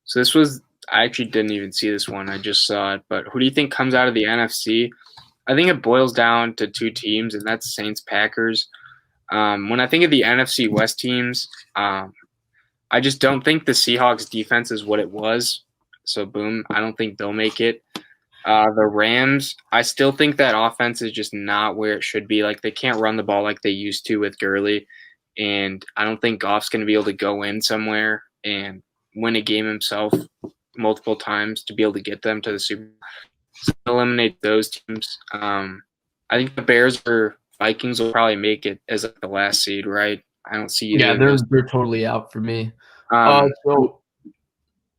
So I actually didn't even see this one. I just saw it. But who do you think comes out of the NFC? I think it boils down to two teams, and that's Saints Packers. When I think of the NFC West teams, I just don't think the Seahawks defense is what it was. So boom, I don't think they'll make it. The Rams, I still think that offense is just not where it should be. Like they can't run the ball like they used to with Gurley, and I don't think Goff's going to be able to go in somewhere and win a game himself multiple times to be able to get them to the Super Bowl. So eliminate those teams. I think the Bears or Vikings will probably make it as like the last seed, right? I don't see either. Yeah, they're totally out for me. So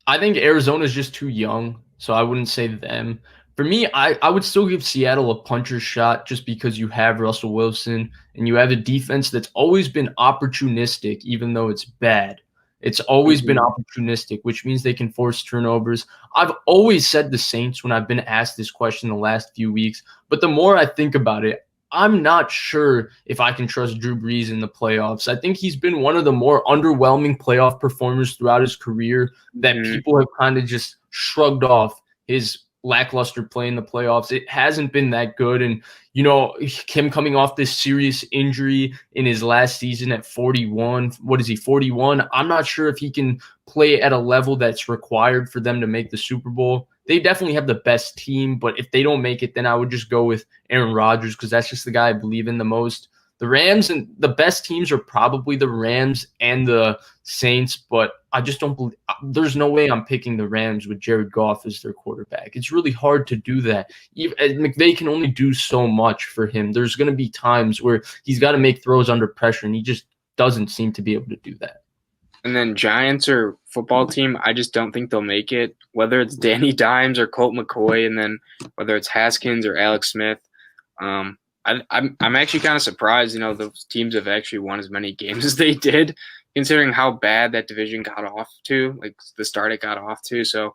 I think Arizona's just too young, so I wouldn't say them. For me, I would still give Seattle a puncher's shot just because you have Russell Wilson and you have a defense that's always been opportunistic, even though it's bad. It's always been opportunistic, which means they can force turnovers. I've always said the Saints when I've been asked this question the last few weeks, but the more I think about it, I'm not sure if I can trust Drew Brees in the playoffs. I think he's been one of the more underwhelming playoff performers throughout his career that people have kind of just shrugged off his lackluster play in the playoffs. It hasn't been that good. And, you know, him coming off this serious injury in his last season at 41, what is he, 41? I'm not sure if he can play at a level that's required for them to make the Super Bowl. They definitely have the best team, but if they don't make it, then I would just go with Aaron Rodgers because that's just the guy I believe in the most. The Rams and the best teams are probably the Rams and the Saints, but I just don't believe there's no way I'm picking the Rams with Jared Goff as their quarterback. It's really hard to do that. McVay can only do so much for him. There's going to be times where he's got to make throws under pressure, and he just doesn't seem to be able to do that. And then Giants or football team, I just don't think they'll make it, whether it's Danny Dimes or Colt McCoy, and then whether it's Haskins or Alex Smith. I'm actually kind of surprised, you know, those teams have actually won as many games as they did, considering how bad that division got off to, like the start it got off to. So,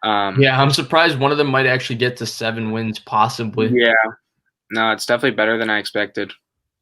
yeah, I'm surprised one of them might actually get to 7 wins, possibly. Yeah, no, it's definitely better than I expected.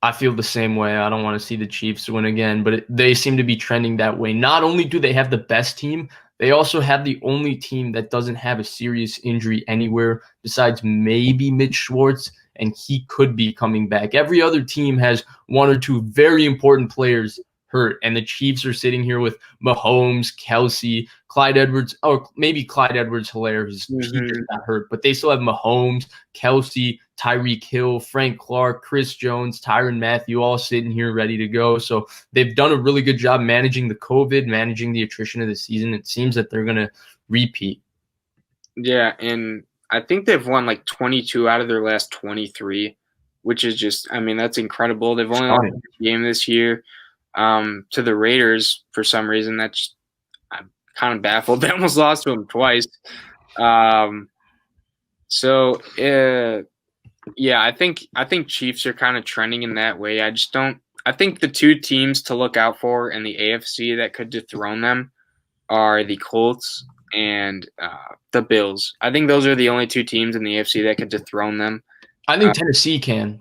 I feel the same way. I don't want to see the Chiefs win again, but they seem to be trending that way. Not only do they have the best team, they also have the only team that doesn't have a serious injury anywhere besides maybe Mitch Schwartz, and he could be coming back. Every other team has one or two very important players hurt, and the Chiefs are sitting here with Mahomes, Kelsey, Clyde Edwards, or maybe Clyde Edwards-Helaire, he just got hurt, but they still have Mahomes, Kelsey, Tyreek Hill, Frank Clark, Chris Jones, Tyrann Mathieu, all sitting here ready to go. So they've done a really good job managing the COVID, managing the attrition of the season. It seems that they're going to repeat. Yeah, and I think they've won like 22 out of their last 23, which is just, I mean, that's incredible. They've only lost a game this year to the Raiders for some reason. I'm kind of baffled. They almost lost to them twice. Yeah, I think Chiefs are kind of trending in that way. I think the two teams to look out for in the AFC that could dethrone them are the Colts and the Bills. I think those are the only two teams in the AFC that could dethrone them. I think Tennessee can.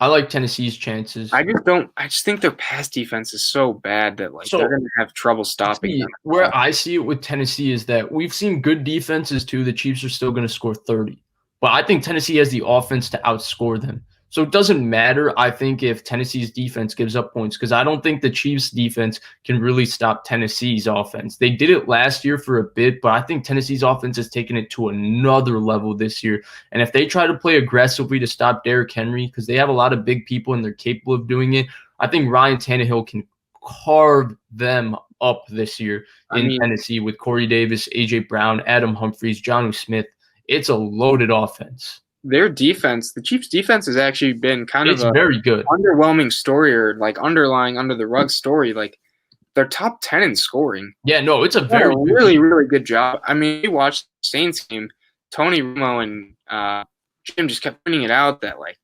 I like Tennessee's chances. I just think their pass defense is so bad that they're going to have trouble stopping them. Where I see it with Tennessee is that we've seen good defenses too. The Chiefs are still going to score 30. But I think Tennessee has the offense to outscore them. So it doesn't matter, I think, if Tennessee's defense gives up points, because I don't think the Chiefs' defense can really stop Tennessee's offense. They did it last year for a bit, but I think Tennessee's offense has taken it to another level this year. And if they try to play aggressively to stop Derrick Henry, because they have a lot of big people and they're capable of doing it, I think Ryan Tannehill can carve them up this year in Tennessee with Corey Davis, A.J. Brown, Adam Humphries, Jonnu Smith. It's a loaded offense. Their defense, the Chiefs' defense has actually been kind of a very good, underwhelming story, or like underlying under the rug story. Like they're top 10 in scoring. Yeah, no, it's a really good job. I mean, we watched the Saints game. Tony Romo and Jim just kept pointing it out that like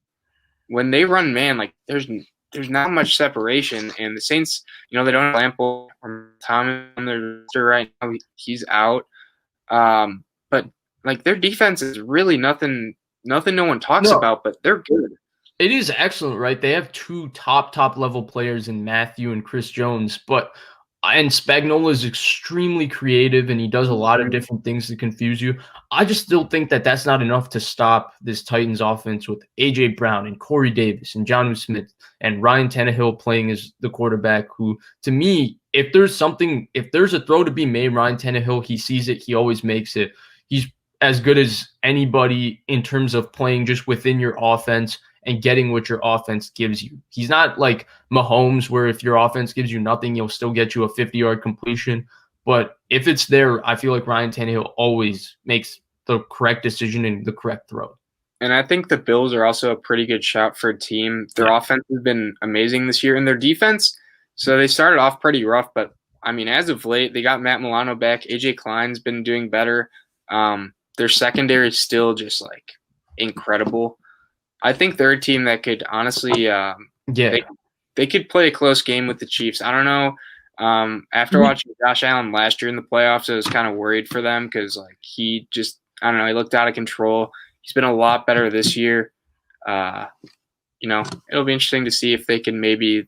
when they run man, like there's not much separation, and the Saints, you know, they don't have Lampo or Thomas on their roster right now. He's out. But like their defense is really nothing no one talks about, but they're good. It is excellent, right? They have two top level players in Matthew and Chris Jones, but And Spagnuolo is extremely creative, and he does a lot of different things to confuse you. I just still think that that's not enough to stop this Titans offense with A.J. Brown and Corey Davis and Jonnu Smith and Ryan Tannehill playing as the quarterback, who, to me, if there's a throw to be made, Ryan Tannehill, he sees it, he always makes it. He's as good as anybody in terms of playing just within your offense and getting what your offense gives you. He's not like Mahomes, where if your offense gives you nothing, he'll still get you a 50-yard completion. But if it's there, I feel like Ryan Tannehill always makes the correct decision and the correct throw. And I think the Bills are also a pretty good shot for a team. Their offense has been amazing this year, and their defense, so they started off pretty rough, but I mean, as of late, they got Matt Milano back. AJ Klein's been doing better. Their secondary is still just like incredible. I think they're a team that could honestly, they could play a close game with the Chiefs. I don't know. After watching Josh Allen last year in the playoffs, I was kind of worried for them because like he just, I don't know, he looked out of control. He's been a lot better this year. It'll be interesting to see if they can maybe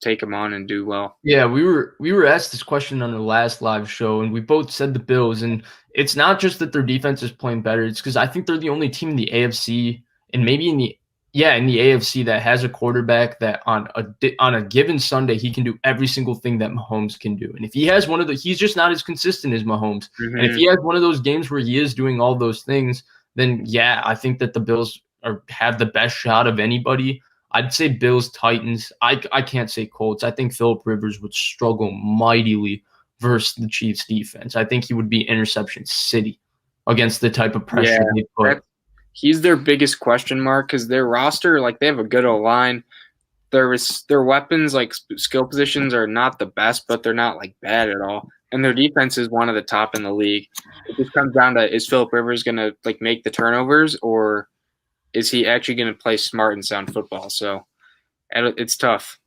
take him on and do well. Yeah, we were asked this question on the last live show, and we both said the Bills. And it's not just that their defense is playing better; it's because I think they're the only team in the AFC and maybe in the AFC that has a quarterback that on a given Sunday he can do every single thing that Mahomes can do. And if he has he's just not as consistent as Mahomes. Mm-hmm. And if he has one of those games where he is doing all those things, then yeah, I think that the Bills have the best shot of anybody. I'd say Bills, Titans. I can't say Colts. I think Phillip Rivers would struggle mightily versus the Chiefs defense. I think he would be interception city against the type of pressure they put. He's their biggest question mark because their roster, like they have a good O-line. Their weapons, like skill positions, are not the best, but they're not like bad at all. And their defense is one of the top in the league. It just comes down to, is Phillip Rivers going to like make the turnovers, or is he actually going to play smart and sound football? So it's tough.